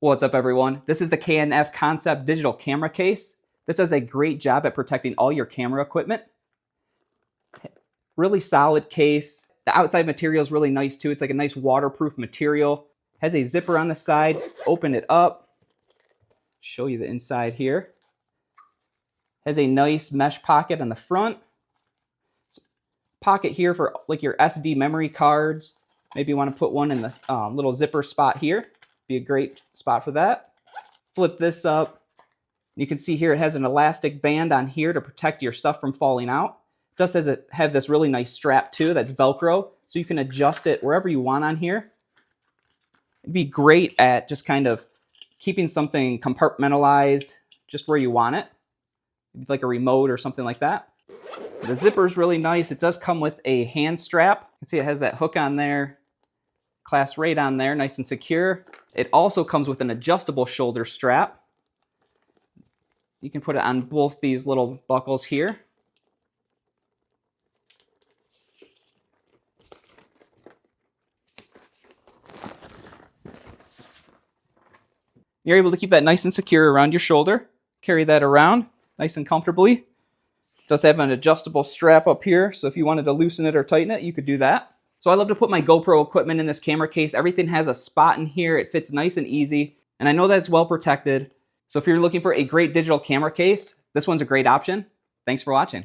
What's up, everyone? This is the Canon Concept digital camera case. This does a great job at protecting all your camera equipment. Really solid case. The outside material is really nice too. It's like a nice waterproof material. Has a zipper on the side. Open it up. Show you the inside here. Has a nice mesh pocket on the front. Pocket here for like your SD memory cards. Maybe you want to put one in this little zipper spot here. Be a great spot for that. Flip this up. You can see here it has an elastic band on here to protect your stuff from falling out. It does have this really nice strap too that's Velcro, so you can adjust it wherever you want on here. It'd be great at just kind of keeping something compartmentalized just where you want it. Maybe like a remote or something like that. The zipper is really nice. It does come with a hand strap. You can see it has that hook on there. Clasp right on there, nice and secure. It also comes with an adjustable shoulder strap. You can put it on both these little buckles here. You're able to keep that nice and secure around your shoulder. Carry that around nice and comfortably. It does have an adjustable strap up here, so if you wanted to loosen it or tighten it, you could do that. So I love to put my GoPro equipment in this camera case. Everything has a spot in here. It fits nice and easy. And I know that it's well protected. So if you're looking for a great digital camera case, this one's a great option. Thanks for watching.